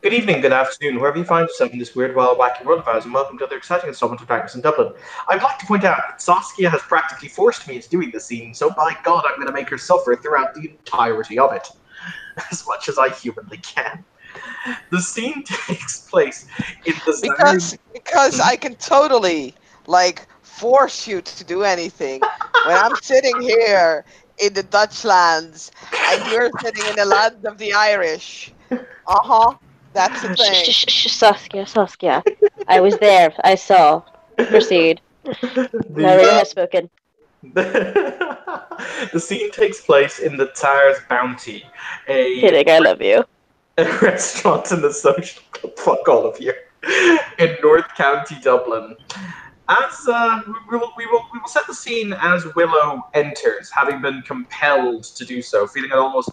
Good evening, good afternoon, wherever you find yourself in this weird, wild, wacky world of ours, and welcome to another exciting installment of Darkness in Dublin. I'd like to point out that Saskia has practically forced me into doing this scene, so by God, I'm going to make her suffer throughout the entirety of it, as much as I humanly can. The scene takes place in the Because I can totally force you to do anything when I'm sitting here in the Dutch lands and you're sitting in the land of the Irish. That's the thing. Saskia, Saskia. I was there. I saw. Proceed. Narrator has spoken. The scene takes place in the Tsar's Bounty, Kidding, I love you. a restaurant in the social club. Fuck all of you. In North County, Dublin. As we will set the scene as Willow enters, having been compelled to do so, feeling an almost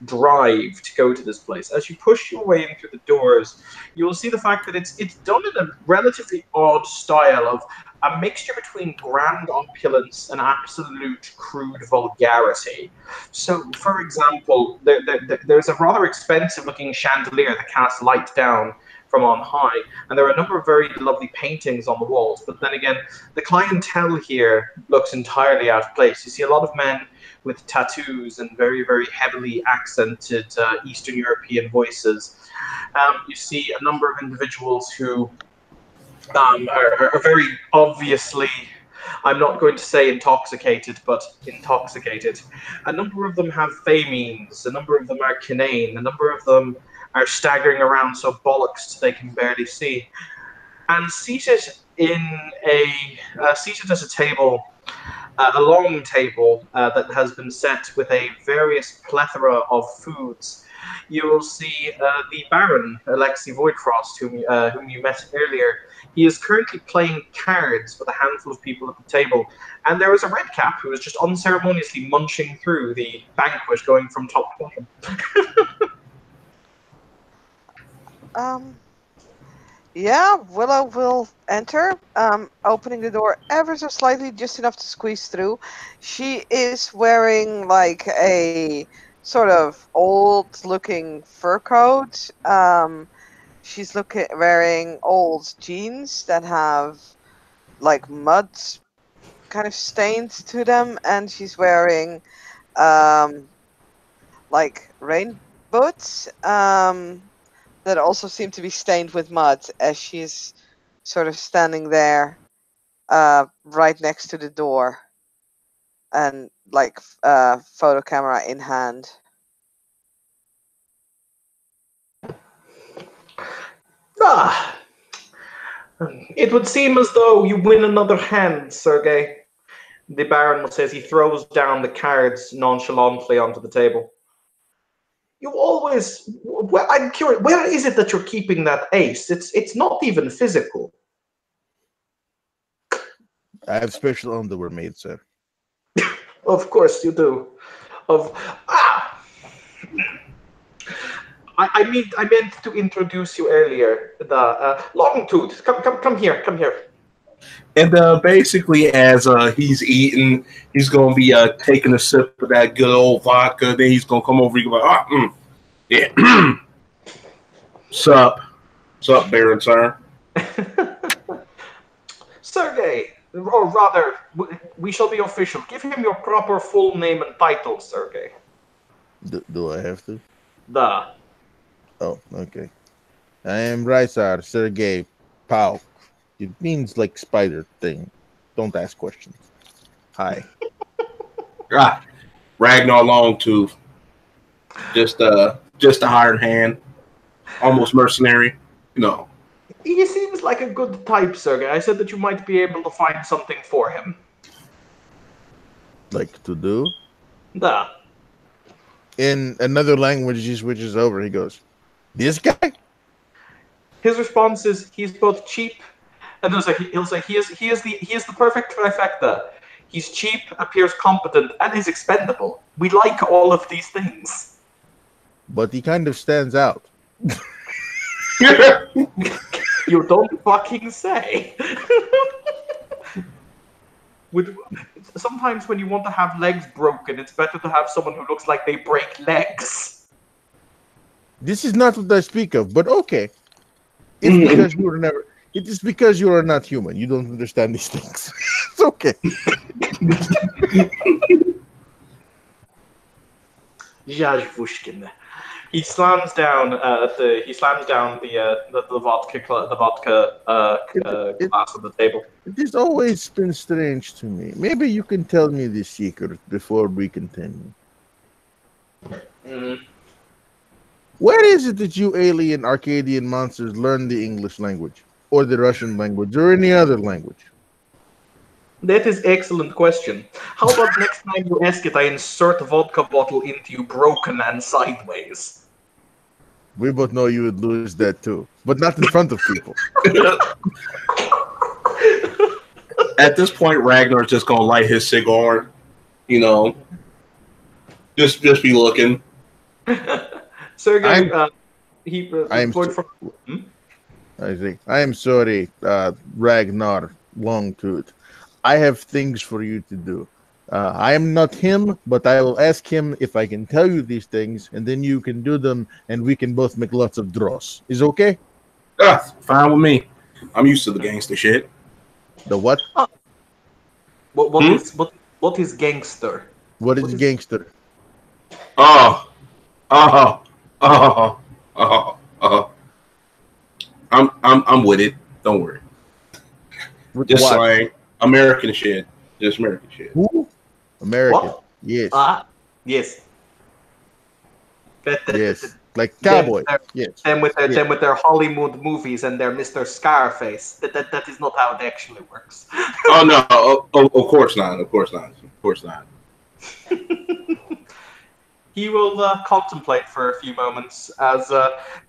drive to go to this place. As you push your way in through the doors, you will see the fact that it's done in a relatively odd style of a mixture between grand opulence and absolute crude vulgarity. So, for example, there's a rather expensive-looking chandelier that casts light down from on high, and there are a number of very lovely paintings on the walls. But then again, the clientele here looks entirely out of place. You see a lot of men with tattoos and very, very heavily accented Eastern European voices. You see a number of individuals who are very obviously, I'm not going to say intoxicated, but intoxicated. A number of them have famines, a number of them are kinane, a number of them are staggering around so bollocksed they can barely see. And seated at a table, a long table that has been set with a various plethora of foods, you will see the Baron, Alexei Voidfrost, whom you met earlier. He is currently playing cards with a handful of people at the table, and there is a redcap who is just unceremoniously munching through the banquet, going from top to bottom. Yeah, Willow will enter, opening the door ever so slightly, just enough to squeeze through. She is wearing like a sort of old-looking fur coat. She's wearing old jeans that have like mud kind of stains to them, and she's wearing like rain boots that also seem to be stained with mud as she's sort of standing there right next to the door and like photo camera in hand. Ah, it would seem as though you win another hand, Sergei. The Baron says he throws down the cards nonchalantly onto the table. You always. Well, I'm curious. Where is it that you're keeping that ace? It's not even physical. I have special underwear made, sir. Of course you do. I meant to introduce you earlier. The Longtooth. Come here. Come here. And basically, as he's eating, he's going to be taking a sip of that good old vodka. Then he's going to come over and go, yeah. Sup, Baron, sir? Sergey, or rather, we shall be official. Give him your proper full name and title, Sergey. Do I have to? Da. Oh, okay. I am Rysar Sergei Pau. It means like spider thing. Don't ask questions. Hi. Ragnar Longtooth. Just a hired hand. Almost mercenary. No. He seems like a good type, Sergey. I said that you might be able to find something for him. Like to do? Da. In another language, he switches over. He goes, "This guy?" His response is, he's both cheap, and he'll say he is the perfect trifecta. He's cheap, appears competent, and is expendable. We like all of these things. But he kind of stands out. You don't fucking say. Sometimes when you want to have legs broken, it's better to have someone who looks like they break legs. This is not what I speak of, but okay. It's because you are never. It is because you are not human. You don't understand these things. It's okay. Jajvushkin. He slams down the vodka glass on the table. It has always been strange to me. Maybe you can tell me the secret before we continue. Mm. Where is it that you alien Arcadian monsters learn the English language, or the Russian language, or any other language? That is excellent question. How about next time you ask it, I insert a vodka bottle into you broken and sideways? We both know you would lose that too, but not in front of people. At this point, Ragnar's just gonna light his cigar. You know, just be looking. Sergey, I am sorry, Ragnar Longtooth. I have things for you to do. I am not him, but I will ask him if I can tell you these things, and then you can do them, and we can both make lots of draws. Is okay? Fine with me. I'm used to the gangster shit. The what? What is gangster? What is gangster? I'm with it. Don't worry. With Just what? like American shit. Just American shit. Who? American. What? Yes. Yes. Yes. Like cowboy. Yes. Them with their Hollywood movies and their Mr. Scarface. That is not how it actually works. Oh no! Of course not. Of course not. Of course not. He will contemplate for a few moments as,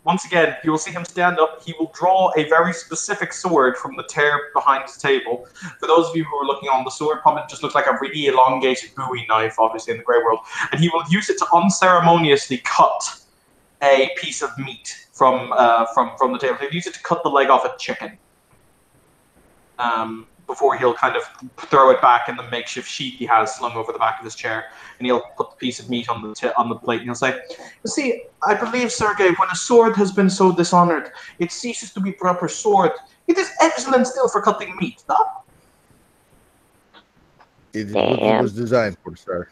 once again, you will see him stand up. He will draw a very specific sword from the tear behind his table. For those of you who are looking on, the sword probably just looks like a really elongated Bowie knife, obviously, in the Grey World. And he will use it to unceremoniously cut a piece of meat from the table. He'll use it to cut the leg off a chicken. Before he'll kind of throw it back in the makeshift sheet he has slung over the back of his chair, and he'll put the piece of meat on the plate, and he'll say, "You see, I believe, Sergei, when a sword has been so dishonored, it ceases to be proper sword. It is excellent still for cutting meat, no?" It is what it was designed for, sir.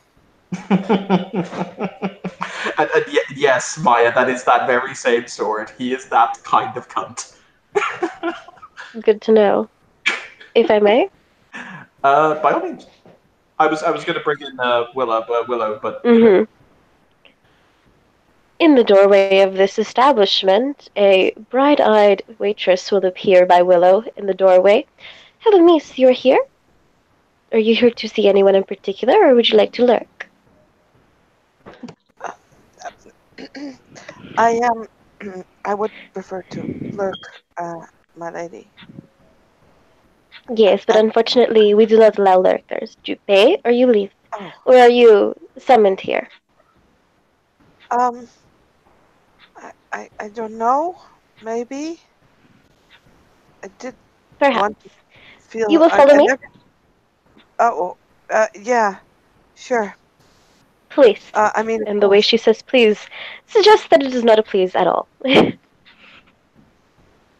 and yes, Maya, that is that very same sword. He is that kind of cunt. Good to know. If I may? By all means. I was going to bring in Willow, but... Mm-hmm. In the doorway of this establishment, a bright-eyed waitress will appear by Willow in the doorway. "Hello, miss, you're here? Are you here to see anyone in particular, or would you like to lurk?" I would prefer to lurk, my lady. Yes, but unfortunately, we do not allow lurkers. Do you pay, or you leave? Oh. Or are you summoned here? I don't know. Maybe. I did Perhaps. want to feel. You will follow me? Yeah, sure. Please. I mean, And the way she says please suggests that it is not a please at all.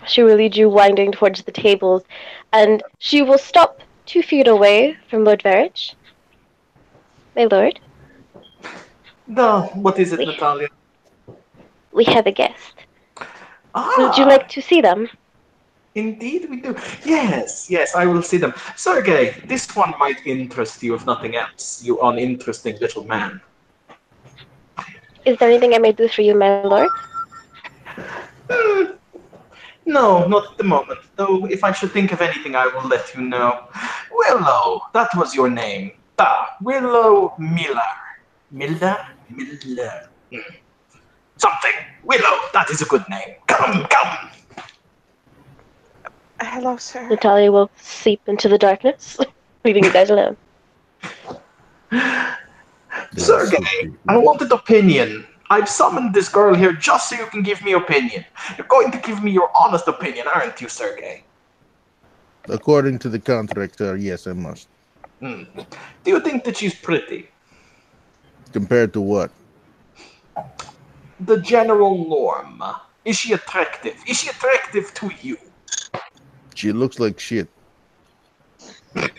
She will lead you winding towards the tables, and she will stop 2 feet away from Lord Verich. My lord? No, what is it, Natalia? We have a guest. Would you like to see them? Indeed we do. Yes, I will see them. Sergei, this one might interest you if nothing else, you uninteresting little man. Is there anything I may do for you, my lord? No, not at the moment. Though, if I should think of anything, I will let you know. Willow, that was your name. Willow Miller. Miller? Something. Willow, that is a good name. Come. Hello, sir. Natalia will seep into the darkness, leaving you guys alone. Sergei, I wanted opinion. I've summoned this girl here just so you can give me opinion. You're going to give me your honest opinion, aren't you, Sergei? According to the contract, sir, yes, I must. Do you think that she's pretty? Compared to what? the general norm? Is she attractive? Is she attractive to you? She looks like shit. And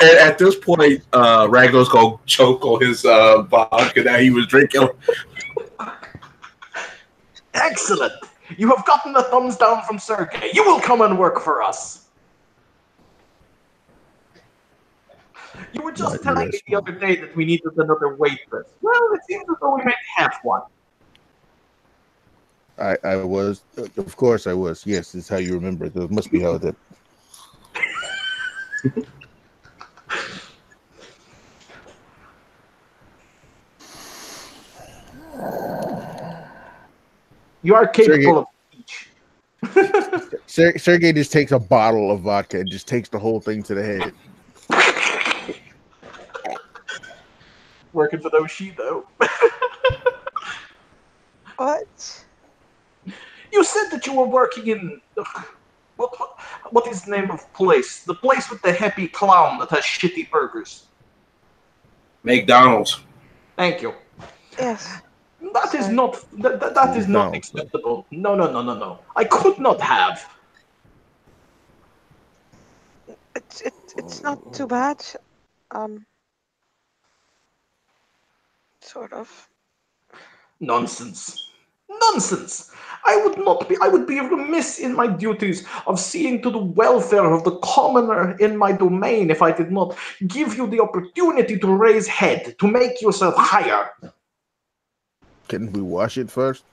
at this point, Rago's gonna choke on his vodka that he was drinking. Excellent. You have gotten a thumbs down from Sergey. You will come and work for us. You were just telling me the other day that we needed another waitress. Well, it seems as though we might have one. I was, of course I was. Yes, this is how you remember it. That must be how it is. You are capable of each. Sergey just takes a bottle of vodka and just takes the whole thing to the head. Working for those though. What? You said that you were working in what is the name of place? The place with the happy clown that has shitty burgers. McDonald's. Thank you. Yes. That is not that is not acceptable. No. I could not have. It's not too bad. Sort of. Nonsense. I would be remiss in my duties of seeing to the welfare of the commoner in my domain if I did not give you the opportunity to raise head, to make yourself higher. Can we wash it first?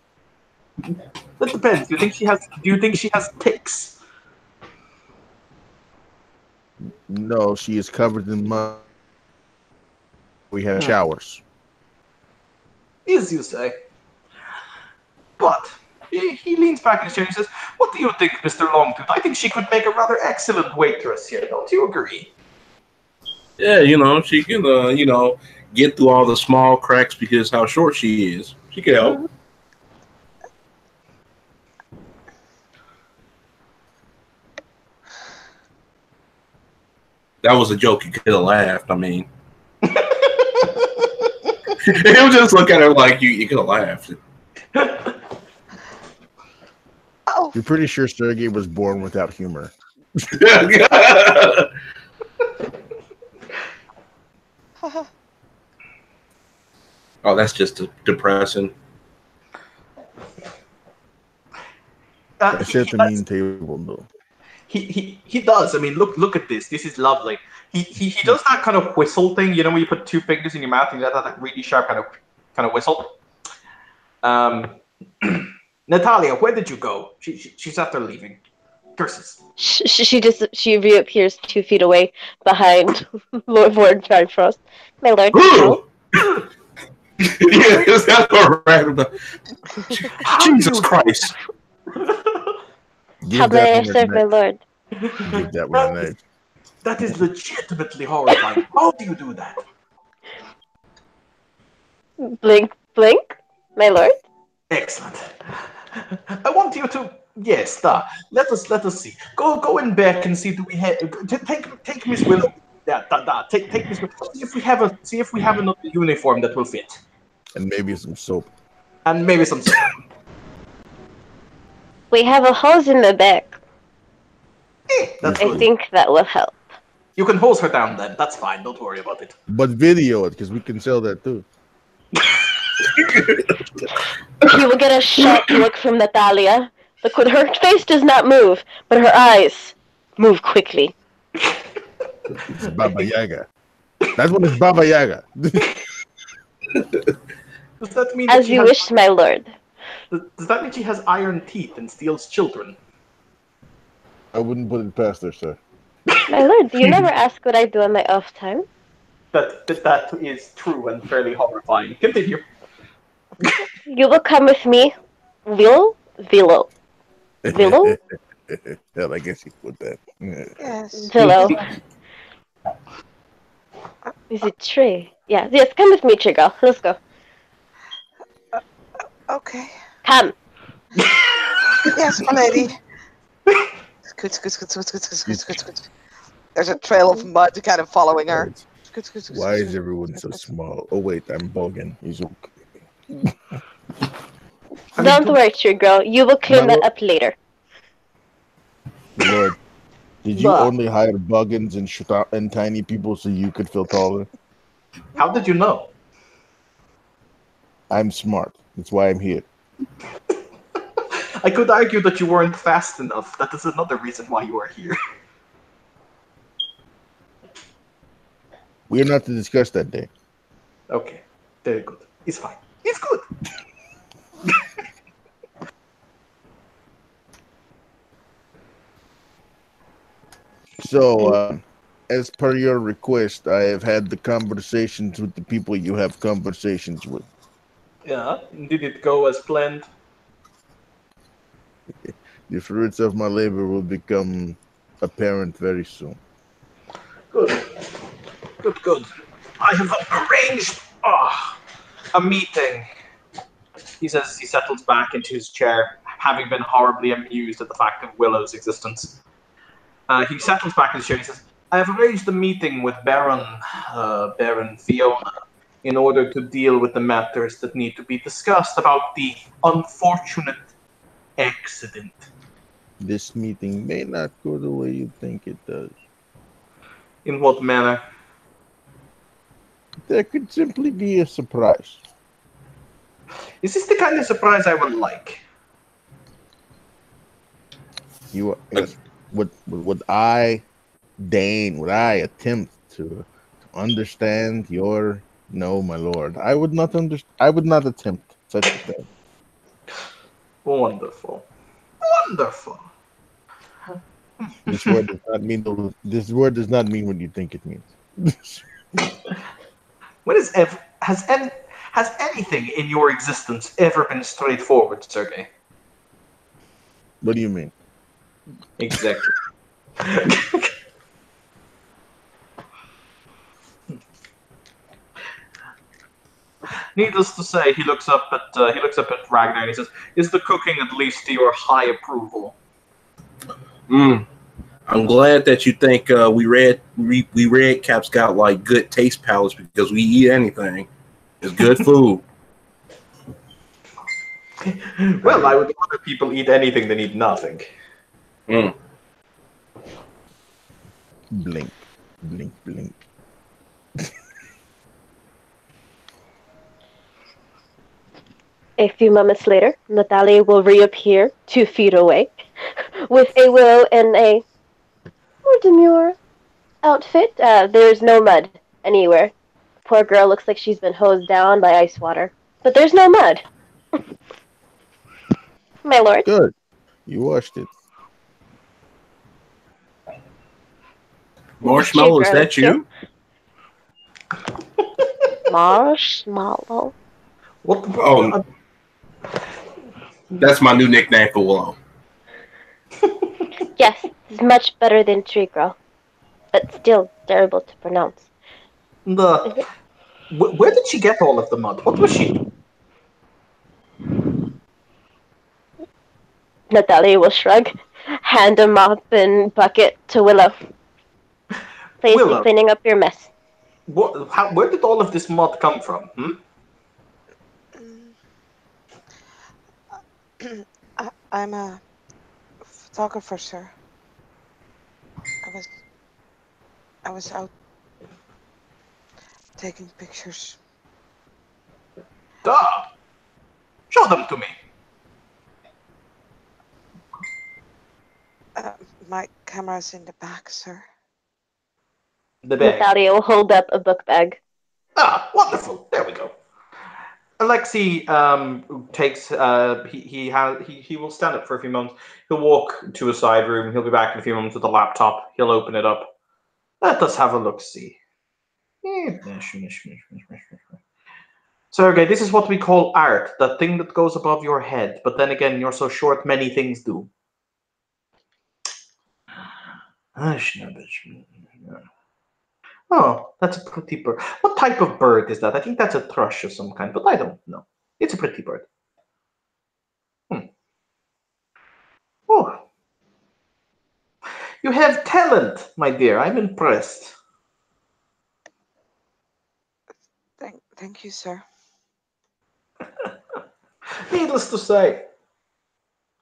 That depends. Do you think she has ticks? No, she is covered in mud. We have showers. As you say. But he leans back in his chair and says, "What do you think, Mr. Longtooth? I think she could make a rather excellent waitress here. Don't you agree?" Yeah, she can, get through all the small cracks because how short she is. She can help. That was a joke. You could have laughed. I mean, he'll just look at her like you could have laughed. Oh. You're pretty sure Sergey was born without humor. Oh, that's just depressing. I set the mean table, though. He does. I mean, look at this. This is lovely. He does that kind of whistle thing. You know, when you put two fingers in your mouth and you let that really sharp kind of whistle. Natalia, where did you go? She's after leaving. Curses. She reappears 2 feet away behind Lord Bifrost. My lord. Yeah, that's what random. Jesus Christ. How may I serve my lord? Give that one an edge. That is legitimately horrifying. How do you do that? Blink, blink, my lord. Excellent. I want you to let us see. Go in back and see. Do we have take Miss Willow? Take Miss Willow. See if we have another uniform that will fit. And maybe some soap. We have a hose in the back. That's I good. think that will help. You can hose her down then. That's fine. Don't worry about it. But video it, because we can sell that too. You will get a sharp look from Natalia. Look, her face does not move, but her eyes move quickly. It's Baba Yaga. That one is Baba Yaga. Does that mean As you wish, my lord. Does that mean she has iron teeth and steals children? I wouldn't put it past her, sir. My lord, you never ask what I do on my off time. That is true and fairly horrifying. Continue. You will come with me, Vilo? Hell, I guess you put that. Yes. Vilo. Is it Trey? Yeah, yes, come with me, Trey girl. Let's go. Okay. Come. Yes, my lady. Scoot. There's a trail of mud kind of following her. Why is everyone so small? Oh wait, I'm Bogan. He's okay. Don't worry, True Girl. You will clean that up later. Lord, did you Bah. only hire Buggins and tiny people so you could feel taller? How did you know? I'm smart. That's why I'm here. I could argue that you weren't fast enough. That is another reason why you are here. We are not to discuss that day. Okay, very good. It's fine. It's good. So, as per your request, I have had the conversations with the people you have conversations with. Yeah, did it go as planned? The fruits of my labor will become apparent very soon. Good. Good, good. I have arranged a meeting. He says as he settles back into his chair, having been horribly amused at the fact of Willow's existence. He settles back in his chair and he says, I have arranged a meeting with Baron Fiona in order to deal with the matters that need to be discussed about the unfortunate accident. This meeting may not go the way you think it does. In what manner? There could simply be a surprise. Is this the kind of surprise I would like? Would I attempt to understand your no, my lord? I would not attempt such a thing. Wonderful. Wonderful. This word does not mean what you think it means. Has anything in your existence ever been straightforward, Sergey? What do you mean? Exactly. Needless to say, he looks up at Ragnar and he says, "Is the cooking at least to your high approval?" I'm glad that you think we red caps got like good taste palates because we eat anything. It's good food. Well, I would rather people eat anything than eat nothing. Blink, blink, blink. A few moments later, Natalia will reappear 2 feet away with a Willow in a more demure outfit. There's no mud anywhere. Poor girl looks like she's been hosed down by ice water. But there's no mud. My lord. Good. You washed it. Marshmallow, is that you? Marshmallow. What the Oh, that's my new nickname for Willow. Yes, it's much better than Tree Girl. But still terrible to pronounce. Where did she get all of the mud? What was she? Natalia will shrug, hand a mop and bucket to Willow. Please be cleaning up your mess. Where did all of this mud come from? I'm a photographer, sir. I was out taking pictures. Duh! Show them to me. My camera's in the back, sir. The bag. Natalia will hold up a book bag. Ah, wonderful. There we go. Alexei takes he will stand up for a few moments. He'll walk to a side room. He'll be back in a few moments with a laptop. He'll open it up. Let us have a look. See. Sergey, this is what we call art. That thing that goes above your head. But then again, you're so short. Many things do. Oh, that's a pretty bird. What type of bird is that? I think that's a thrush of some kind, but I don't know. It's a pretty bird. Oh. You have talent, my dear. I'm impressed. Thank you, sir. Needless to say,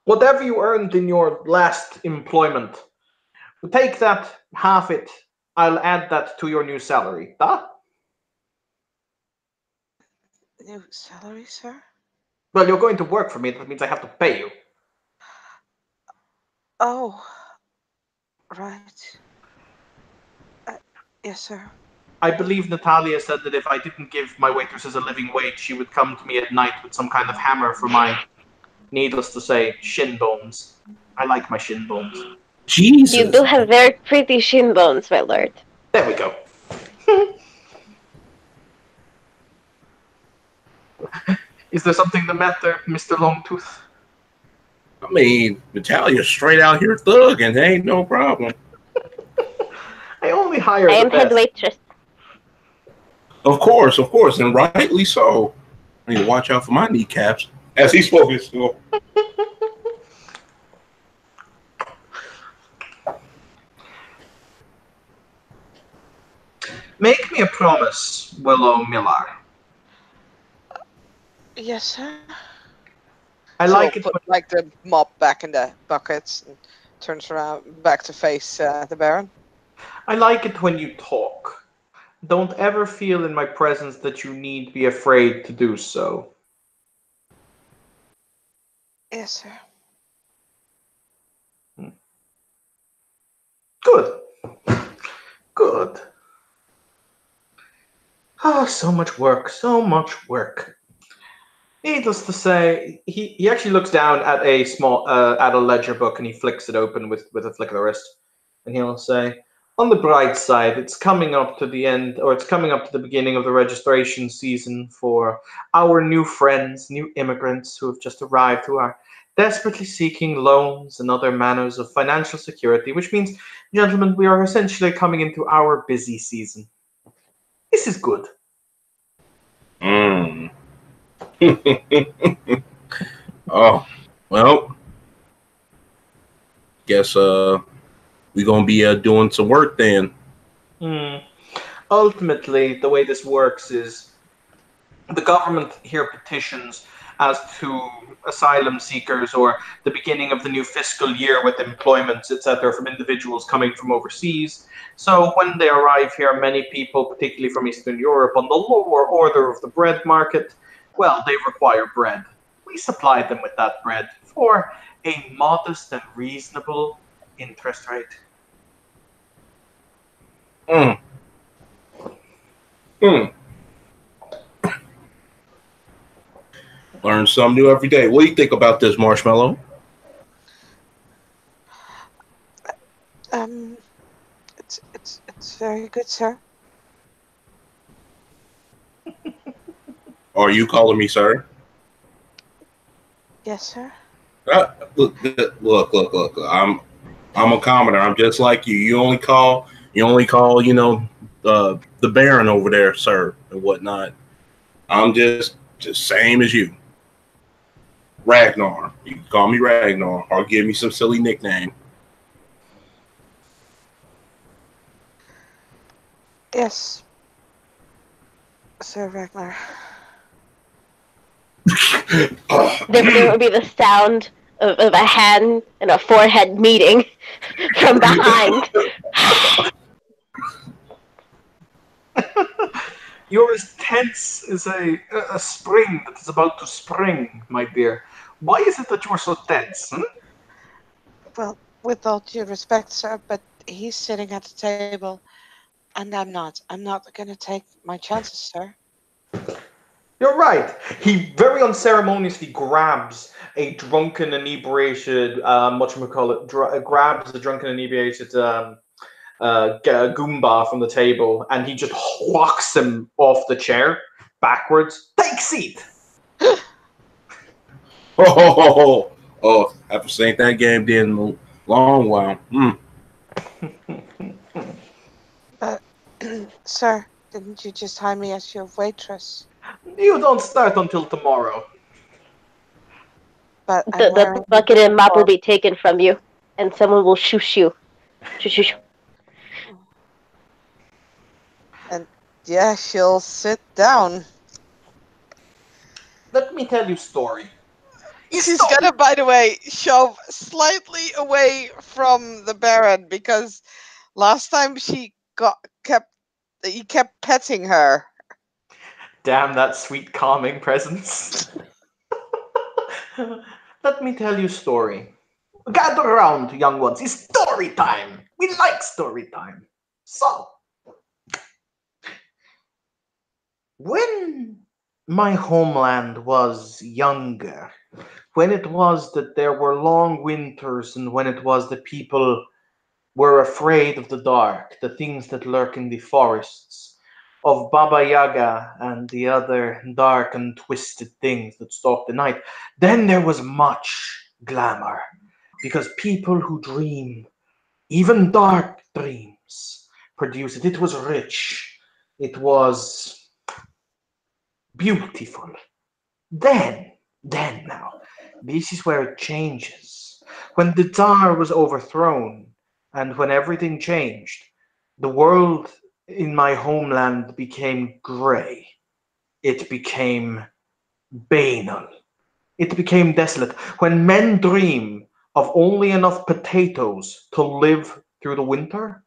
whatever you earned in your last employment, take that, half it. I'll add that to your new salary. Huh? New salary, sir? Well, you're going to work for me. That means I have to pay you. Oh, right. Yes, sir. I believe Natalia said that if I didn't give my waitresses a living wage, she would come to me at night with some kind of hammer for my, needless to say, shin bones. I like my shin bones. Jesus. You do have very pretty shin bones, my lord. There we go. Is there something the matter, Mr. Longtooth? I mean, Natalia's straight out here thugging. Ain't no problem. I only hire I the am head best. waitress. Of course, and rightly so. I need to watch out for my kneecaps. As he spoke his school. Make me a promise, Willow Millar. Yes, sir. I So like it. put like the mop back in the buckets and turns around back to face the Baron. I like it when you talk. Don't ever feel in my presence that you need be afraid to do so. Yes, sir. Good. Good. Oh, so much work, so much work. Needless to say, he actually looks down at a small at a ledger book and he flicks it open with a flick of the wrist, and he'll say, "On the bright side, it's coming up to the end, or it's coming up to the beginning of the registration season for our new friends, new immigrants who have just arrived, who are desperately seeking loans and other manners of financial security. Which means, gentlemen, we are essentially coming into our busy season. This is good." Mm. Oh, well, guess we gonna be doing some work then. Ultimately, the way this works is the government here petitions as to asylum seekers or the beginning of the new fiscal year with employments, etc., from individuals coming from overseas. So when they arrive here, many people, particularly from Eastern Europe, on the lower order of the bread market, well, they require bread. We supply them with that bread for a modest and reasonable interest rate. Mm. Mm. Learn something new every day. What do you think about this, Marshmallow? It's very good, sir. Are you calling me sir? Yes, sir. Look. I'm a commoner. I'm just like you. You only call, the Baron over there, sir, and whatnot. I'm just same as you. Ragnar. You can call me Ragnar or give me some silly nickname. Yes, Sir Ragnar. There will be the sound of a hand and a forehead meeting from behind. You're as tense as a spring that is about to spring, my dear. Why is it that you are so tense? Well, with all due respect, sir, but he's sitting at the table, and I'm not. I'm not going to take my chances, sir. You're right. He very unceremoniously grabs a drunken, inebriated, grabs a drunken, inebriated Goomba from the table, and he just whacks him off the chair backwards. Take seat. Oh, haven't seen that game in a long while. Sir, didn't you just hire me as your waitress? You don't start until tomorrow. But The bucket and mop will be taken from you, and someone will shoosh you. Shoosh. And yeah, she'll sit down. Let me tell you a story. She's gonna, by the way, shove slightly away from the Baron because last time he kept petting her. Damn that sweet calming presence. Let me tell you a story. Gather around, young ones. It's story time. We like story time. So, when my homeland was younger, when it was that there were long winters, and when it was that people were afraid of the dark, the things that lurk in the forests, of Baba Yaga and the other dark and twisted things that stalk the night, then there was much glamour. Because people who dream, even dark dreams, produce it. It was rich. It was beautiful. Then now, this is where it changes. When the Tsar was overthrown, and when everything changed, the world in my homeland became grey. It became banal. It became desolate. When men dream of only enough potatoes to live through the winter,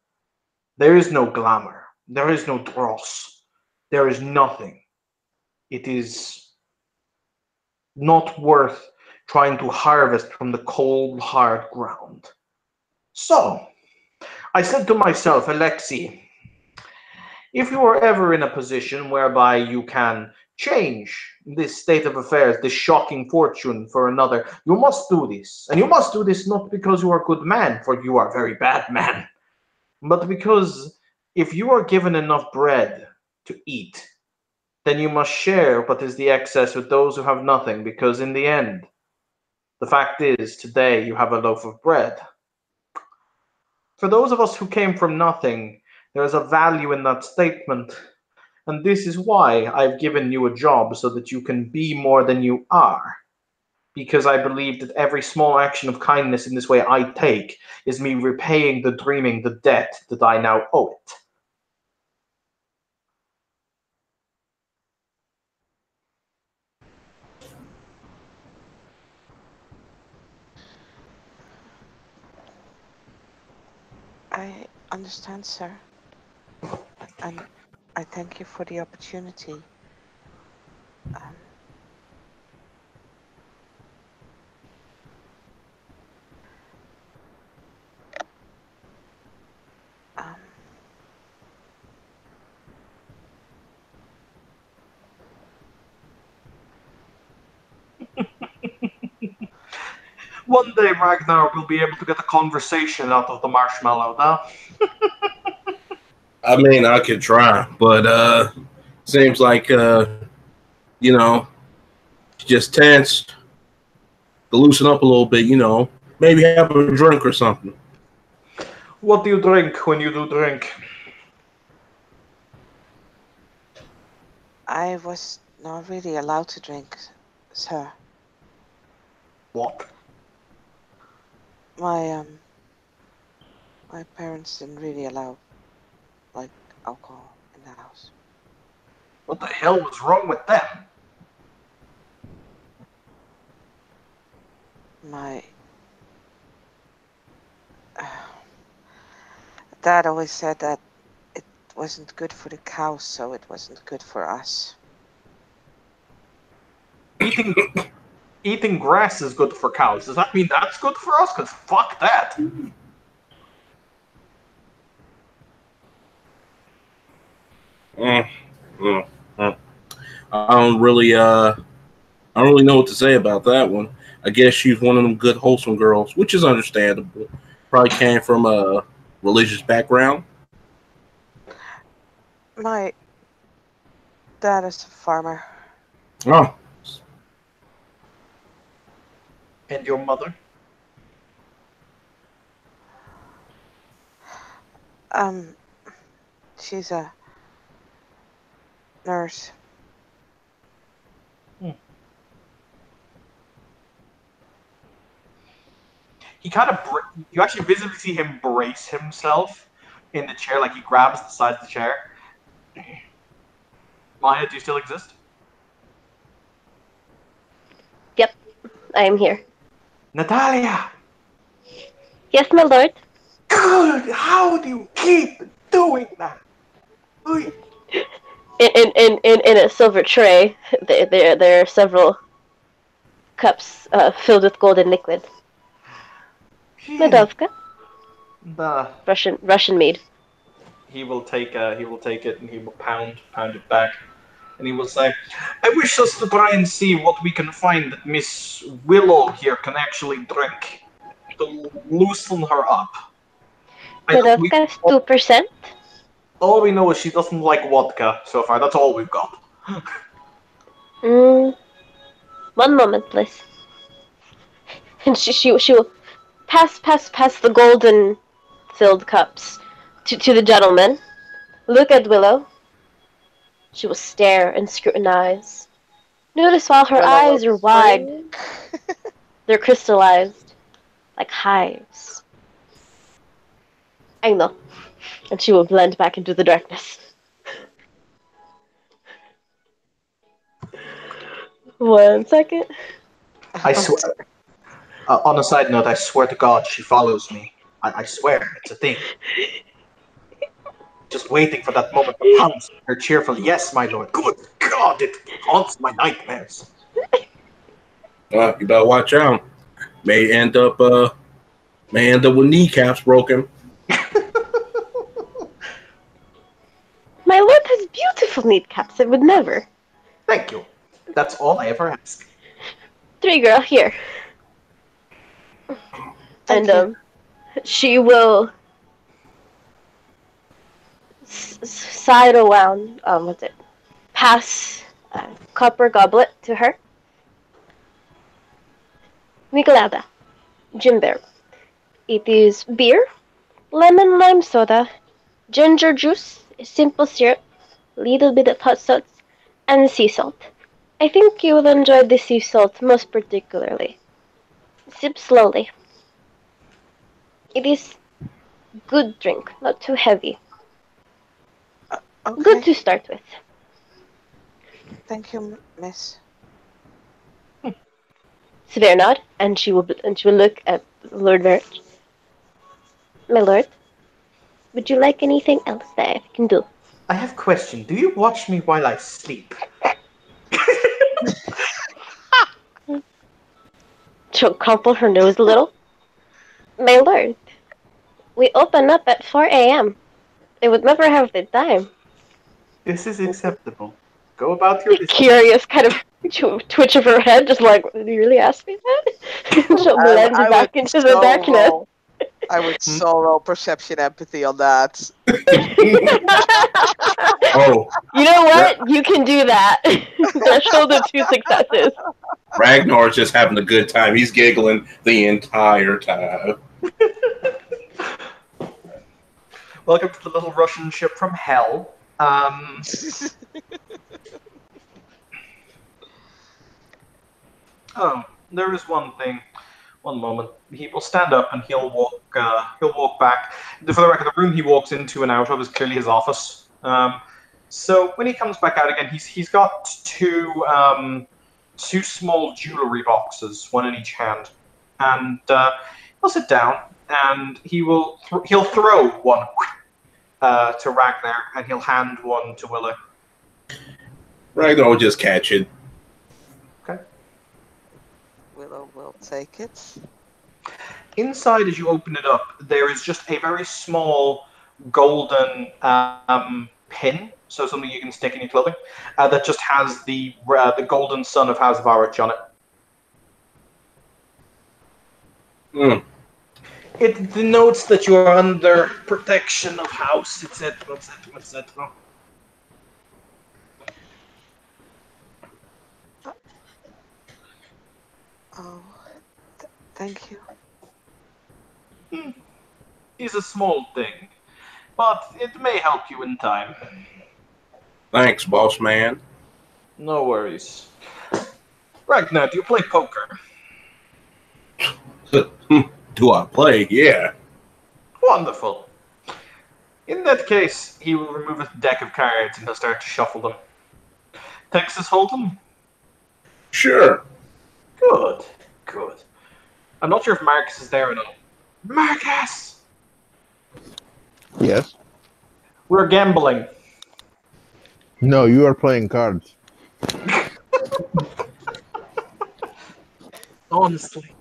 there is no glamour. There is no dross. There is nothing. It is not worth trying to harvest from the cold, hard ground. So, I said to myself, Alexei, if you are ever in a position whereby you can change this state of affairs, this shocking fortune for another, you must do this. And you must do this not because you are a good man, for you are a very bad man, but because if you are given enough bread to eat, then you must share what is the excess with those who have nothing, because in the end, the fact is, today you have a loaf of bread. For those of us who came from nothing, there is a value in that statement. And this is why I've given you a job, so that you can be more than you are. Because I believe that every small action of kindness in this way I take is me repaying the dreaming the debt that I now owe it. I understand, sir. And I thank you for the opportunity. One day Ragnar will be able to get a conversation out of the marshmallow, though. I mean, I could try, but seems like you know, just tense. To loosen up a little bit, maybe have a drink or something. What do you drink when you do drink? I was not really allowed to drink, sir. What? My parents didn't really allow, like, alcohol in the house. What the hell was wrong with them? My dad always said that it wasn't good for the cows, so it wasn't good for us. Eating grass is good for cows. Does that mean that's good for us? Because fuck that. I don't really know what to say about that one. I guess she's one of them good wholesome girls, which is understandable. Probably came from a religious background. My dad is a farmer. Oh, And your mother? She's a nurse. He kind of, you actually visibly see him brace himself in the chair, like he grabs the side of the chair. Maya, do you still exist? Yep, I am here. Natalia! Yes, my lord. Good! How do you keep doing that? Oy. In a silver tray, there are several cups filled with golden liquid. Medovka, The Russian mead. he will take it and he will pound it back, and he will say, "I wish us to try and see what we can find that Miss Willow here can actually drink to loosen her up." Medovka is 2%. All we know is she doesn't like vodka so far. That's all we've got. One moment, please. And she will pass the golden filled cups to the gentleman. Look at Willow. She will stare and scrutinize. Notice while her eyes are wide, they're crystallized like hives. I know. And she will blend back into the darkness. One second. I swear. On a side note, I swear to God, she follows me. I swear, it's a thing. Just waiting for that moment to pounce her cheerful, "Yes, my lord." Good God, it haunts my nightmares. You better watch out. May end up with kneecaps broken. My lord has beautiful kneecaps. It would never. Thank you. That's all I ever ask. 3 girl, here. And she will side around, pass a copper goblet to her. Michelada, Jimbear. It is beer, lemon lime soda, ginger juice, simple syrup, little bit of hot sauce, and sea salt. I think you will enjoy the sea salt most particularly. Sip slowly. It is good drink, not too heavy. Okay. Good to start with. Thank you, miss. Severe nod, and she will look at Lord Verge. My lord, would you like anything else that I can do? I have a question. Do you watch me while I sleep? She'll crumple her nose a little. My lord, we open up at 4 a.m. I would never have the time. This is acceptable. Go about your business. Curious kind of twitch of her head, just like, did you really ask me that? She'll blend back into the darkness. I would so roll perception empathy on that. Oh. You know what? You can do that. Threshold of 2 successes. Ragnar's just having a good time. He's giggling the entire time. Welcome to the little Russian ship from hell. Oh, there is one thing. One moment. He will stand up and he'll walk back. For the record, the room he walks into and out of is clearly his office. So when he comes back out again, he's got two small jewelry boxes, one in each hand, and he'll sit down and he'll throw one to Ragnar, and he'll hand one to Willow. Ragnar will just catch it. Okay. Willow will take it. Inside, as you open it up, there is just a very small golden pin, so something you can stick in your clothing, that just has the golden sun of House of Arach on it. It denotes that you are under protection of House, etc., etc., etc. Oh, thank you. It's a small thing, but it may help you in time. Thanks, boss man. No worries. Ragnar, do you play poker? Do I play? Yeah. Wonderful. In that case, he will remove a deck of cards and he'll start to shuffle them. Texas Hold'em? Sure. Good. Good. I'm not sure if Marcus is there or not. Marcus! Yes. We're gambling. No, you are playing cards. Honestly.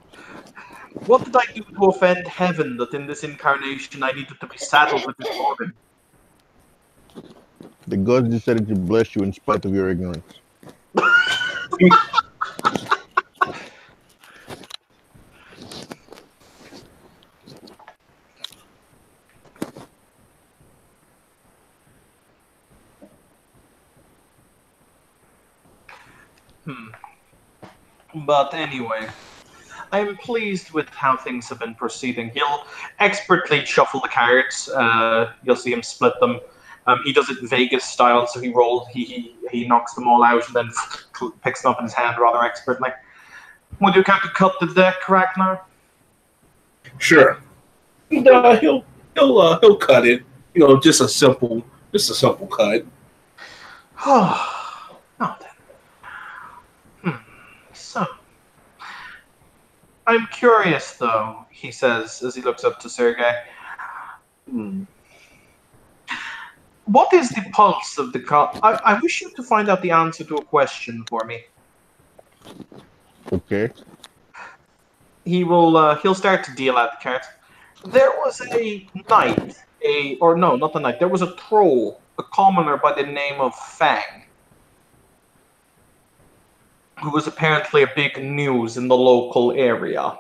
What did I do to offend heaven that in this incarnation I needed to be saddled with this organ? The gods decided to bless you in spite of your ignorance. But anyway, I'm pleased with how things have been proceeding. He'll expertly shuffle the cards. You'll see him split them. He does it Vegas style, so he knocks them all out and then picks them up in his hand rather expertly. Would you care to cut the deck, Ragnar? Sure. And, he'll cut it. Just a simple cut. Now then. So, I'm curious, though, he says as he looks up to Sergei. What is the pulse of the card? I wish you to find out the answer to a question for me. Okay. He'll start to deal out the cards. There was a knight, not the knight. There was a troll, a commoner by the name of Fang, who was apparently a big news in the local area.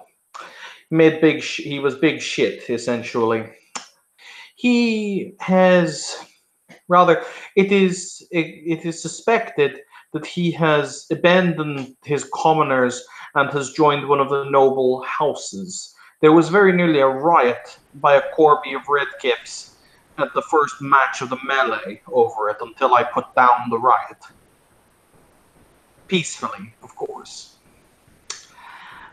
He was big shit, essentially. He has, it is suspected that he has abandoned his commoners and has joined one of the noble houses. There was very nearly a riot by a corby of redcaps at the first match of the melee over it until I put down the riot. Peacefully, of course.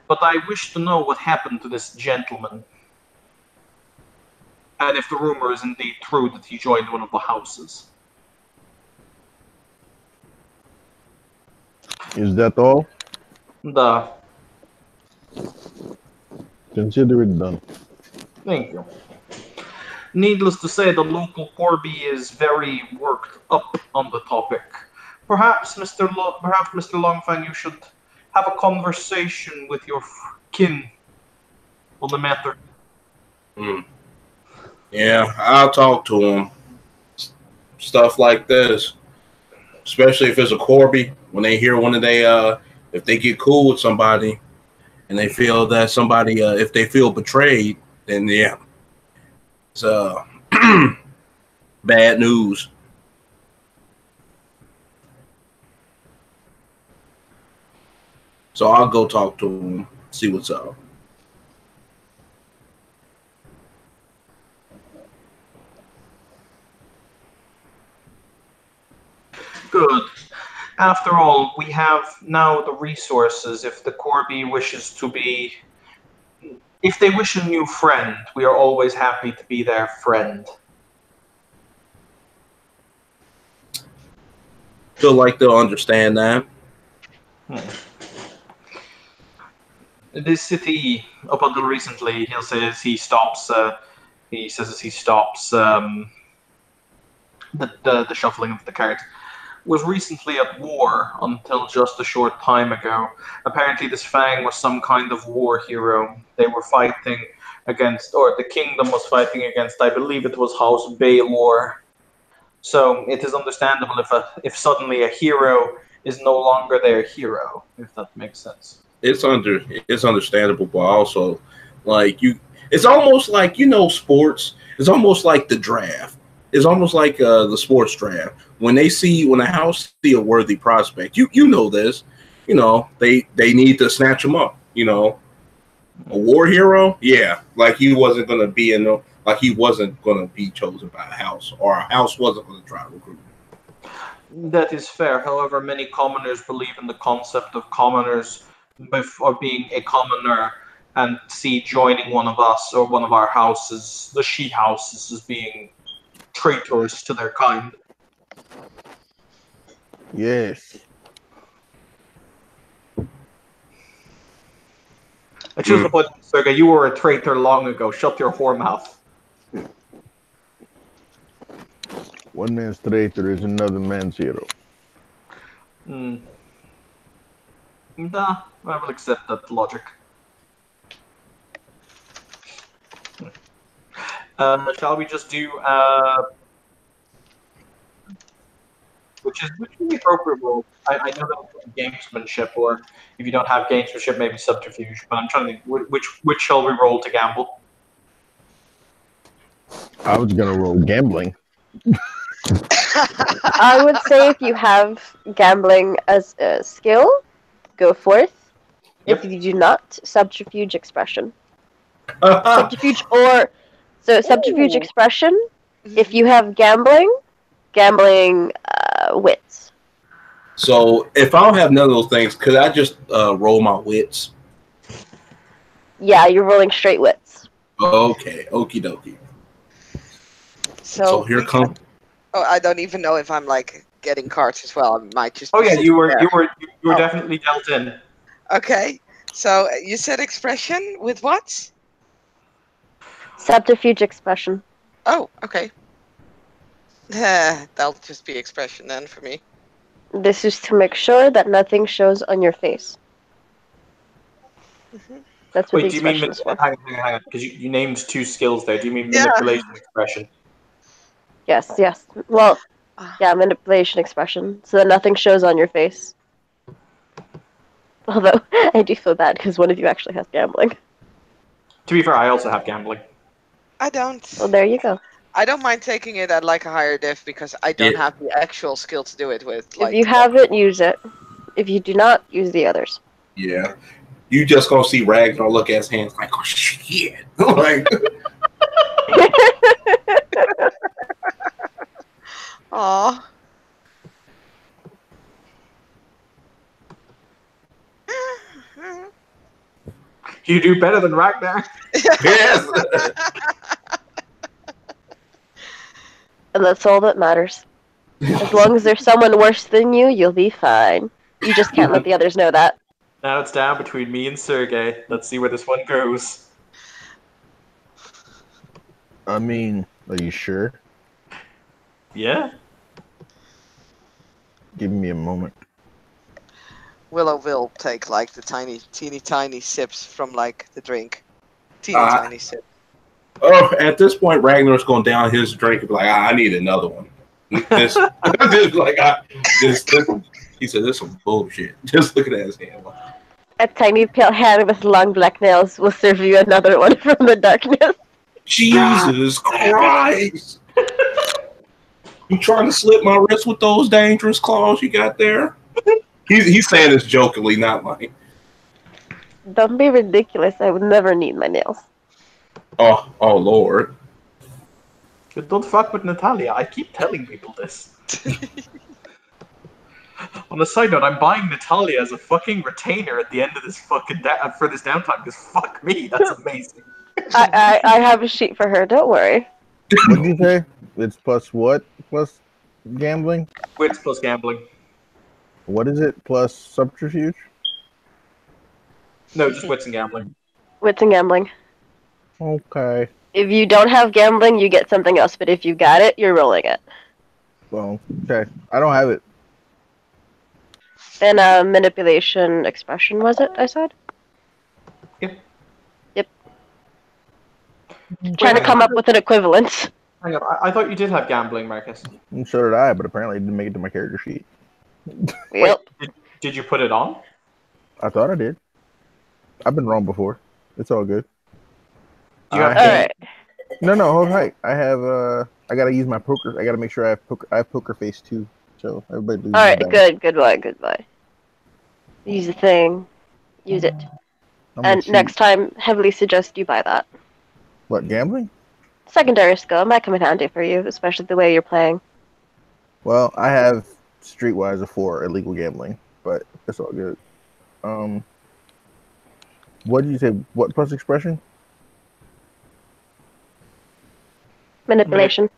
But I wish to know what happened to this gentleman. And if the rumor is indeed true that he joined one of the houses. Is that all? Consider it done. Thank you. Needless to say, the local Corby is very worked up on the topic. Perhaps, Mr. Longfang, you should have a conversation with your kin on the matter. Yeah, I'll talk to him. Stuff like this, especially if it's a Corby, when they hear if they get cool with somebody, and they feel that somebody, if they feel betrayed, then yeah, it's bad news. So I'll go talk to him, see what's up. Good. After all, we have now the resources. If the Corby wishes to be... If they wish a new friend, we are always happy to be their friend. Feel like they'll understand that. This city, up until recently, he says as he stops the shuffling of the cards, was recently at war until just a short time ago. Apparently this Fang was some kind of war hero. They were fighting against, or the kingdom was fighting against, I believe it was House Baylor. So it is understandable if suddenly a hero is no longer their hero, if that makes sense. It's understandable, but also it's almost like sports. It's almost like the draft. It's almost like the sports draft. When a house see a worthy prospect, you know this, they need to snatch him up. A war hero, yeah, like he wasn't gonna be chosen by a house, or a house wasn't gonna try to recruit him. That is fair. However, many commoners believe in the concept of commoners or being a commoner and see joining one of us or one of our houses, the she houses, as being traitors to their kind. Yes. I choose the point, Sergey. You were a traitor long ago. Shut your whore mouth. One man's traitor is another man's hero. Hmm. Nah, I will accept that logic. Shall we just do which is the appropriate role? I know that gamesmanship, or if you don't have gamesmanship, maybe subterfuge. But I'm trying to think which shall we roll to gamble? I was gonna roll gambling. I would say if you have gambling as a skill, go forth. Yep. If you do not, subterfuge expression. Uh-huh. Subterfuge subterfuge Ooh. expression. If you have gambling wits. So if I don't have none of those things, could I just roll my wits? Yeah, you're rolling straight wits. Okay, okie dokie. So here comes. Oh, I don't even know if I'm like getting cards as well. I might just. Oh be yeah, sitting you were there. Oh. definitely dealt in. Okay, so you said expression with what? Subterfuge expression. Oh, okay. That'll just be expression then for me. This is to make sure that nothing shows on your face. That's what Wait, the do you mean expression is for. hang on? Because you named two skills there. Do you mean Yeah. manipulation expression? Yes. Well, Ah. yeah, manipulation expression, so that nothing shows on your face. Although, I do feel bad because one of you actually has gambling. To be fair, I also have gambling. I don't. Well, there you go. I don't mind taking it at like a higher diff because I don't have the actual skill to do it with. Like, If you have it, use it. If you do not, use the others. Yeah, you just gonna see Ragnar look at his hands like, oh shit, like. Aw. You do better than Ragnar. Yes. And that's all that matters. As long as there's someone worse than you, you'll be fine. You just can't let the others know that. Now it's down between me and Sergey. Let's see where this one goes. I mean, are you sure? Yeah. Give me a moment. Willow will take like the teeny tiny sips from like the drink. Tiny sips. Oh, at this point, Ragnar's going down his drink and be like, I need another one. This, he said, this is some bullshit. Just looking at his hand. A tiny pale hand with long black nails will serve you another one from the darkness. Jesus Christ! You trying to slip my wrist with those dangerous claws you got there? He's saying this jokingly, not like. Don't be ridiculous. I would never need my nails. Oh Lord. Don't fuck with Natalia. I keep telling people this. On a side note, I'm buying Natalia as a fucking retainer at the end of this fucking for this downtime. Because fuck me, that's amazing. I have a sheet for her. Don't worry. What did you say? It's plus what? Plus gambling? Wits plus gambling. What is it? Plus subterfuge? No, just wits and gambling. Wits and gambling. Okay. If you don't have gambling, you get something else. But if you got it, you're rolling it. Well, okay. I don't have it. And manipulation expression, was it? I said. Yep. Trying to come up with an equivalence. Hang on, I thought you did have gambling, Marcus. And so did I, but apparently it didn't make it to my character sheet. Yep. Did you put it on? I thought I did. I've been wrong before. It's all good. Do you have All right. No, hold right. I have I gotta use my poker. I gotta make sure I have poker face too. So everybody loses. All right. that. Goodbye. Use the thing. Use it. I'm And gonna next cheat. time, heavily suggest you buy that. What, gambling? Secondary skill might come in handy for you, especially the way you're playing. Well, I have Streetwise a 4 illegal gambling, but it's all good. What did you say? What plus expression? Manipulation.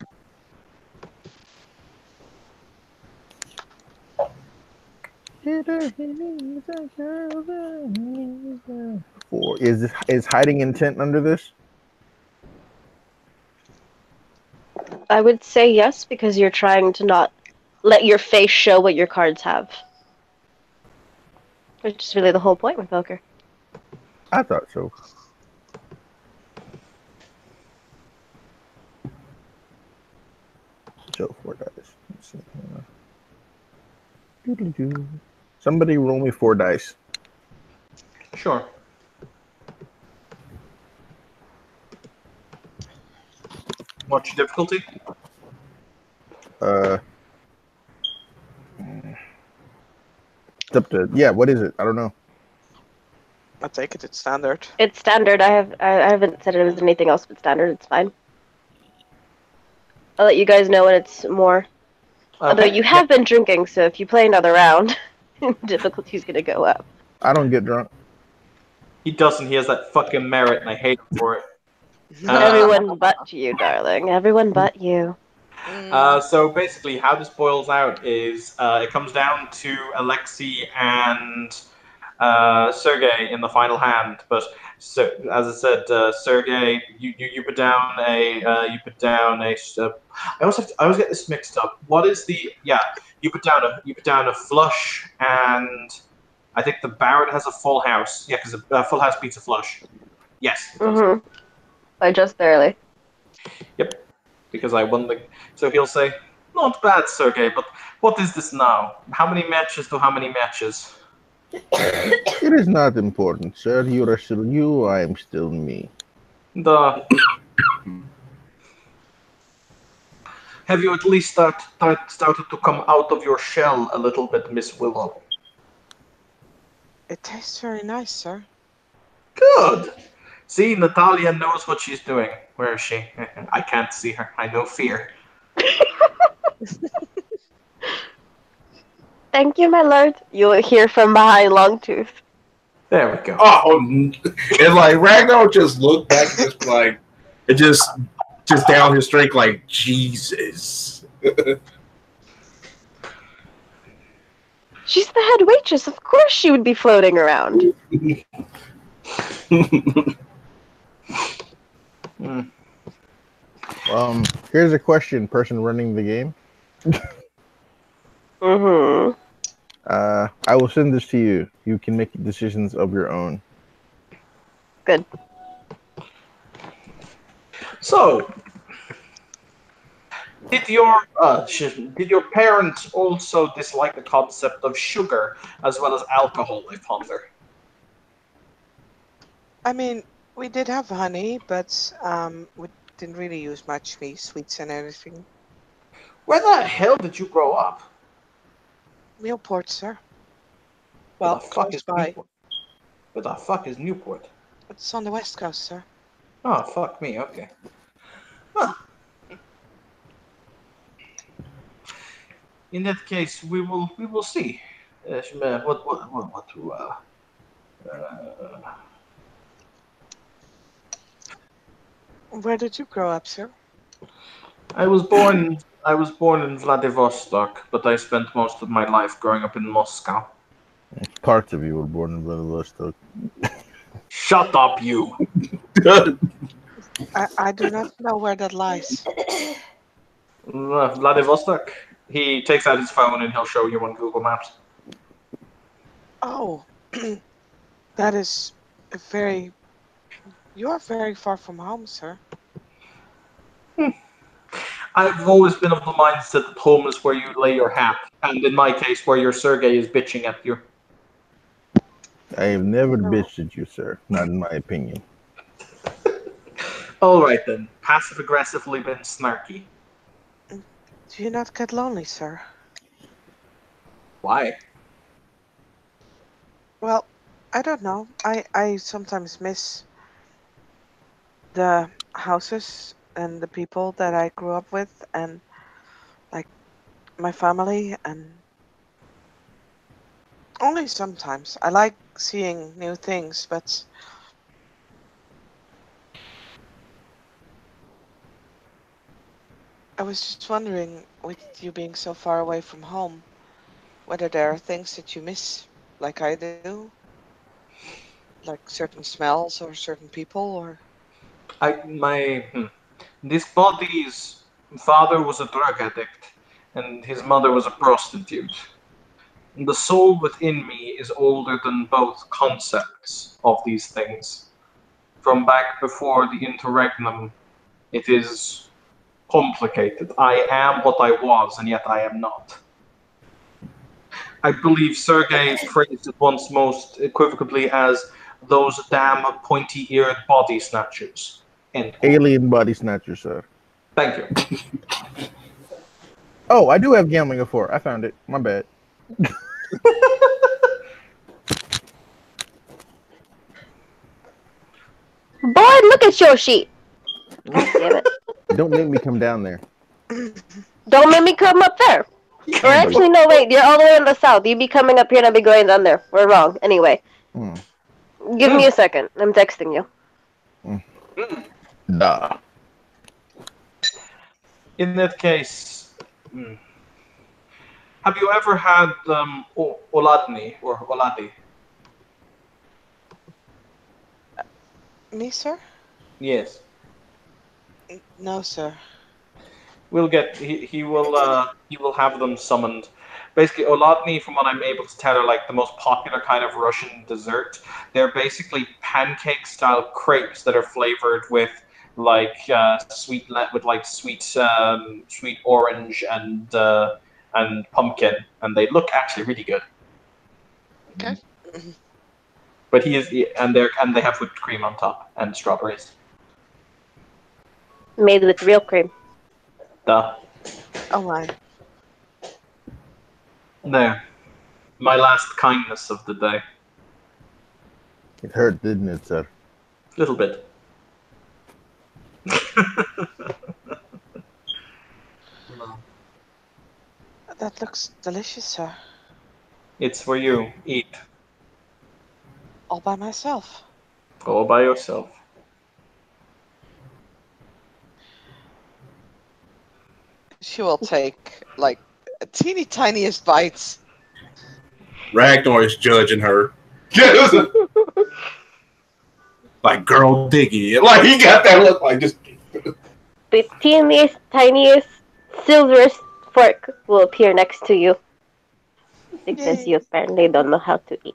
Four. Is hiding intent under this? I would say yes, because you're trying to not let your face show what your cards have. Which is really the whole point with poker. I thought so. So 4 dice. Let's see. Doo-doo-doo. Somebody roll me 4 dice. Sure. What's your difficulty? It's up to what is it? I don't know. I take it it's standard. It's standard. I haven't said it was anything else but standard. It's fine. I'll let you guys know when it's more. Although you have been drinking, so if you play another round, difficulty's gonna go up. I don't get drunk. He doesn't. He has that fucking merit, and I hate him for it. Everyone but you, darling. Everyone but you. So basically, how this boils out is it comes down to Alexei and Sergey in the final hand. But so, as I said, Sergey, you put down a I always get this mixed up. What is the You put down a flush, and I think the Baron has a full house. Yeah, because a full house beats a flush. Yes. Mm-hmm. By just barely. Yep. Because I won the. So he'll say, "Not bad, Sergey, but what is this now? How many matches to how many matches?" It is not important, sir. You are still you. I am still me. Have you at least started to come out of your shell a little bit, Miss Willow? It tastes very nice, sir. Good. See, Natalia knows what she's doing. Where is she? I can't see her. I know fear. Thank you, my lord. You'll hear from behind Longtooth. There we go. Oh, and like Ragnar just looked back, just like it just down his strength, like Jesus. She's the head waitress. Of course she would be floating around. Here's a question, person running the game. Mm-hmm. I will send this to you. You can make decisions of your own. Good. So, did your parents also dislike the concept of sugar as well as alcohol, I ponder? I mean, we did have honey, but we didn't really use much sweets and anything. Where the hell did you grow up? Newport, sir. Well, close by. Newport? Where the fuck is Newport? It's on the west coast, sir. Oh, fuck me, okay. Huh. In that case, we will see. Where did you grow up, sir? I was born in Vladivostok, but I spent most of my life growing up in Moscow. Parts of you were born in Vladivostok. Shut up, you! I do not know where that lies. Vladivostok? He takes out his phone and he'll show you on Google Maps. Oh, that is very... You are very far from home, sir. I've always been of the mindset that home is where you lay your hat, and in my case, where your Sergey is bitching at you. I have never bitched at you, sir. Not in my opinion. All right then. Passive-aggressively been snarky. Do you not get lonely, sir? Why? Well, I don't know. I sometimes miss the houses and the people that I grew up with, and like my family, and only sometimes. I like seeing new things, but I was just wondering, with you being so far away from home, whether there are things that you miss, like I do. like certain smells or certain people, or This body's father was a drug addict, and his mother was a prostitute. The soul within me is older than both concepts of these things. From back before the interregnum, it is complicated. I am what I was, and yet I am not. I believe Sergei phrased it once most equivocally as those damn pointy-eared body snatchers. End quote. Alien body snatcher, sir. Thank you. Oh, I do have gambling of 4. I found it. My bad. Boy, look at your sheet. God damn it. Don't make me come down there. Don't make me come up there. Or actually, no, wait. You're all the way in the south. You be coming up here and I'll be going down there. We're wrong. Anyway. Give me a second. I'm texting you. Nah. In that case, have you ever had Oladni or Oladi? me, sir? Yes. No, sir. We'll get. He will have them summoned. Basically, Oladni, from what I'm able to tell, are like the most popular kind of Russian dessert. They're basically pancake-style crepes that are flavored with like sweet orange and pumpkin, and they look actually really good. Okay. But they have whipped cream on top and strawberries. Made with real cream. Duh. Oh my. There. My last kindness of the day. It hurt, didn't it, sir? Little bit. That looks delicious, sir. It's for you. Eat. All by myself. All by yourself. She will take like a teeny tiniest bites. Ragnar is judging her. Like girl diggy. Like he got that look like just The teeniest, tiniest silver fork will appear next to you. Because Yay. you apparently don't know how to eat.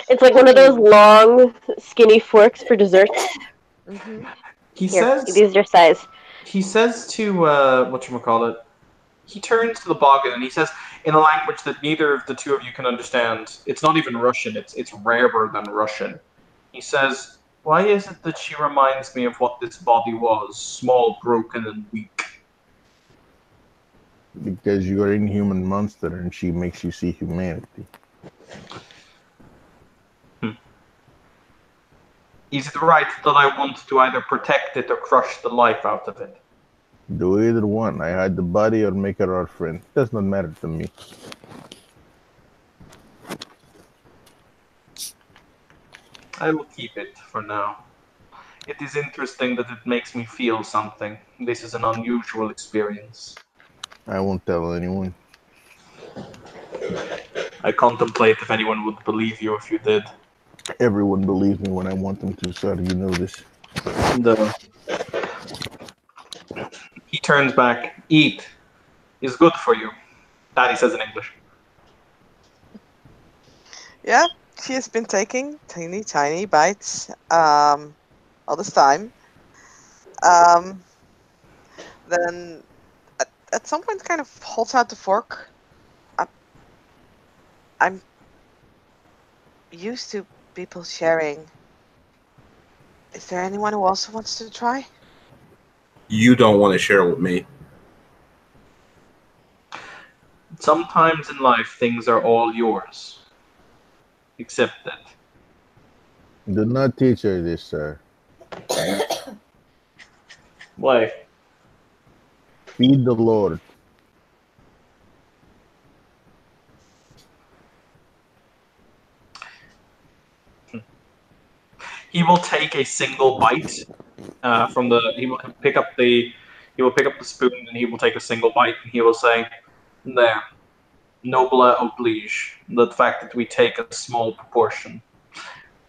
It's like one of those long, skinny forks for desserts. Mhm. He Here, says. these are your size. He says to whatchamacallit, he turns to the Boggin and he says in a language that neither of the two of you can understand. It's not even Russian. It's rarer than Russian. He says, "Why is it that she reminds me of what this body was? Small, broken, and weak." Because you are an inhuman monster and she makes you see humanity. Is it right that I want to either protect it or crush the life out of it? Do either one. I hide the body or make her our friend. Does not matter to me. I will keep it for now. It is interesting that it makes me feel something. This is an unusual experience. I won't tell anyone. I contemplate if anyone would believe you if you did. Everyone believes me when I want them to, sir. You know this. He turns back. Eat is good for you. That he says in English. Yeah, she has been taking teeny tiny bites all this time. Then at some point kind of holds out the fork. I'm used to people sharing. Is there anyone who also wants to try? you don't want to share with me. Sometimes in life, things are all yours. Accept that. Do not teach her this, sir. Why? Feed the Lord. He will take a single bite from the. He will pick up the. He will pick up the spoon and he will take a single bite and he will say, "There. noble oblige. The fact that we take a small proportion.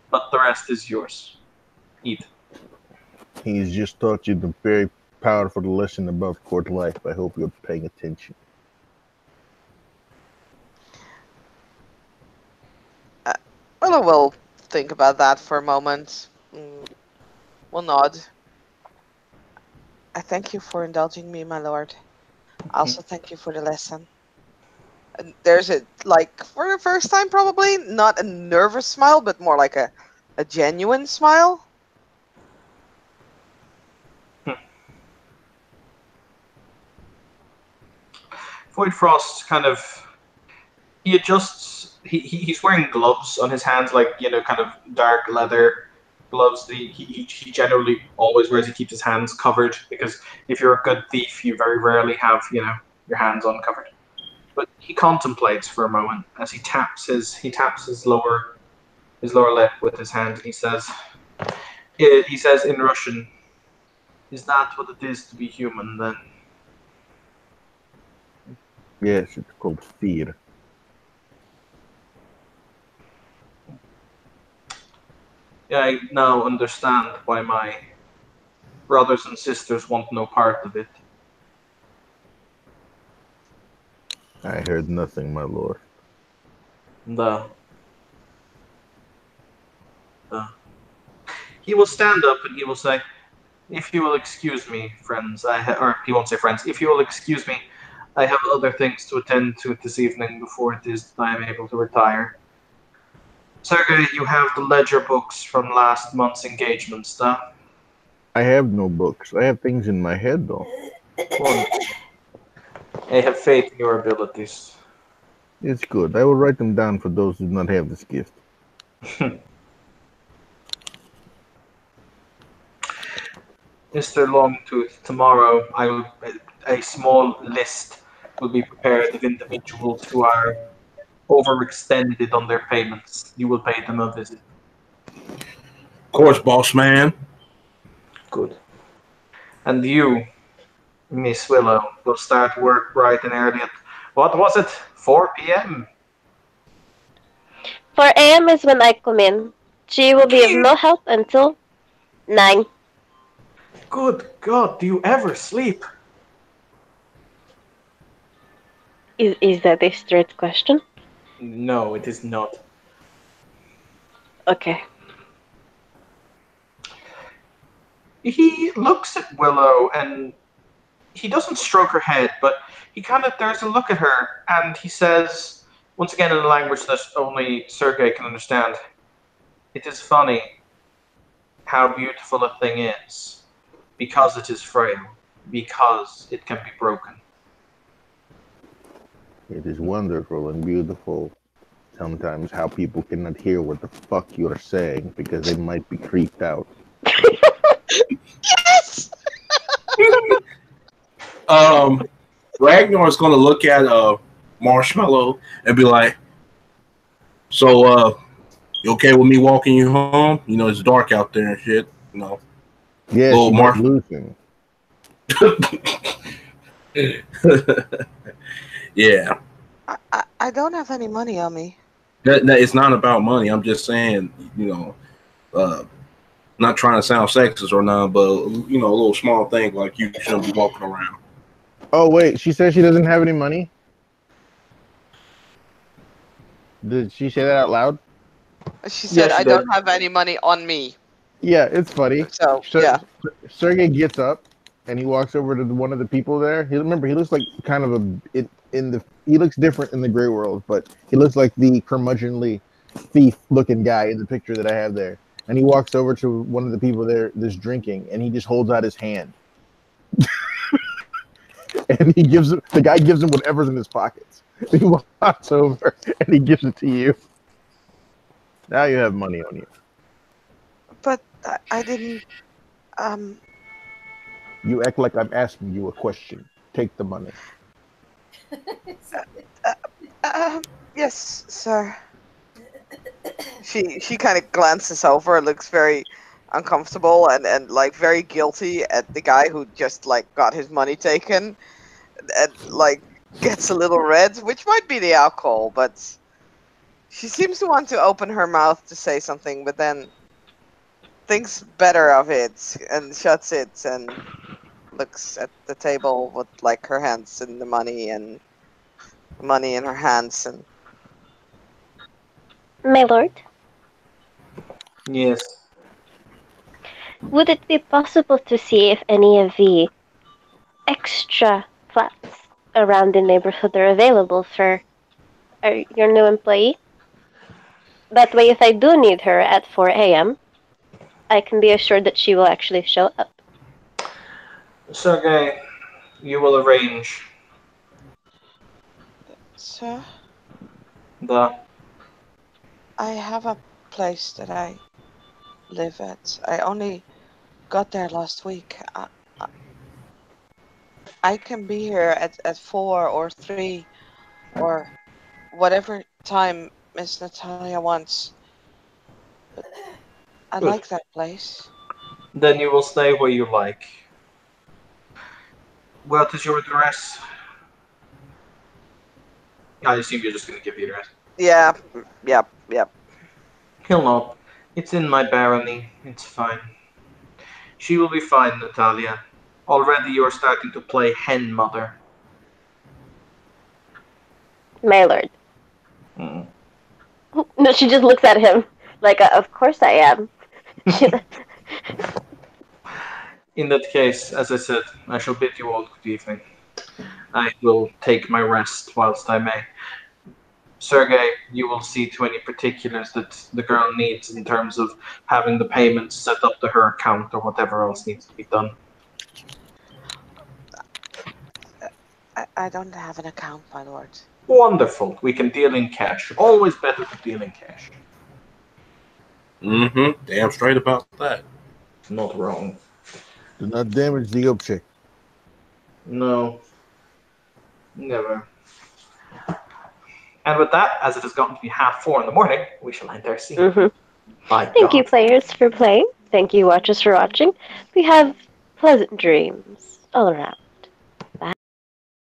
But the rest is yours. Eat. He's just taught you the very powerful lesson about court life. I hope you're paying attention. Willow will think about that for a moment. Will nod. I thank you for indulging me, my lord. I also thank you for the lesson. And there's a, like, for the first time probably, not a nervous smile, but more like a genuine smile. Void Frost kind of he adjusts. He's wearing gloves on his hands, like kind of dark leather gloves. He generally always wears. He keeps his hands covered because if you're a good thief, you very rarely have your hands uncovered. But he contemplates for a moment as he taps his lower lip with his hand, and he says in Russian, "Is that what it is to be human then?" Yes, it's called fear. Yeah, I now understand why my brothers and sisters want no part of it. I heard nothing, my lord. He will stand up and he will say, "If you will excuse me, friends, or he won't say friends. If you will excuse me, I have other things to attend to this evening before it is that I am able to retire. Sergei, you have the ledger books from last month's engagement stuff." I have no books. I have things in my head, though. Well, I have faith in your abilities. It's good. I will write them down for those who do not have this gift. Mr. Longtooth, tomorrow a small list will be prepared of individuals who are overextended on their payments. You will pay them a visit. Of course, boss man. Good. And you, Miss Willow, will start work bright and early at, what was it, 4 p.m.? 4 a.m. is when I come in. She will be of no help until 9. Good God, do you ever sleep? Is that a straight question? No, it is not. Okay. He looks at Willow and he doesn't stroke her head, but there's a look at her and he says, once again in a language that only Sergei can understand, "It is funny how beautiful a thing is, because it is frail, because it can be broken." It is wonderful and beautiful sometimes how people cannot hear what the fuck you're saying because they might be creeped out. Yes! Ragnar is going to look at Marshmallow and be like, "So, you okay with me walking you home? It's dark out there and shit. Yeah, Little losing. Yeah. I don't have any money on me. It's not about money. I'm just saying, not trying to sound sexist or none, but a little small thing like you shouldn't be walking around." Oh wait, she says she doesn't have any money. Did she say that out loud? She said, Yes, she "I don't did. have any money on me." Yeah, it's funny. So, yeah. Sergey gets up and he walks over to one of the people there. He looks like kind of he looks different in the Grey World, but he looks like the curmudgeonly thief-looking guy in the picture that I have there. And he walks over to one of the people there that's drinking, and he just holds out his hand. And the guy gives him whatever's in his pockets. He walks over and he gives it to you. Now you have money on you. But I didn't. You act like I'm asking you a question. Take the money. Yes, sir. She kind of glances over, looks very uncomfortable and like very guilty at the guy who just like got his money taken, and like gets a little red, which might be the alcohol, but she seems to want to open her mouth to say something, but then thinks better of it and shuts it and looks at the table with like her hands and the money and money in her hands and My lord, Yes. would it be possible to see if any of the extra flats around the neighborhood are available for your new employee? That way, if I do need her at 4 a.m., I can be assured that she will actually show up. Sergey, you will arrange so the. I have a place that I live at. I only got there last week. I can be here at 4 or 3 or whatever time Miss Natalia wants. But I Good. like that place. Then you will stay where you like. What is your address? I assume you're just going to give the address. Yeah, yep. He'll know. It's in my barony. It's fine. She will be fine, Natalia. Already you are starting to play hen mother. My lord. Mm. No, she just looks at him like, of course I am. In that case, as I said, I shall bid you all good evening. I will take my rest whilst I may. Sergey, you will see to any particulars that the girl needs in terms of having the payments set up to her account or whatever else needs to be done. I don't have an account, my lord. Wonderful. We can deal in cash. Always better to deal in cash. Mm-hmm. Damn straight about that. Not wrong. Do not damage the object. No. Never. And with that, as it has gotten to be 4:30 in the morning, we shall end our scene. My Thank you, God. players, for playing. Thank you, watchers, for watching. We have pleasant dreams all around.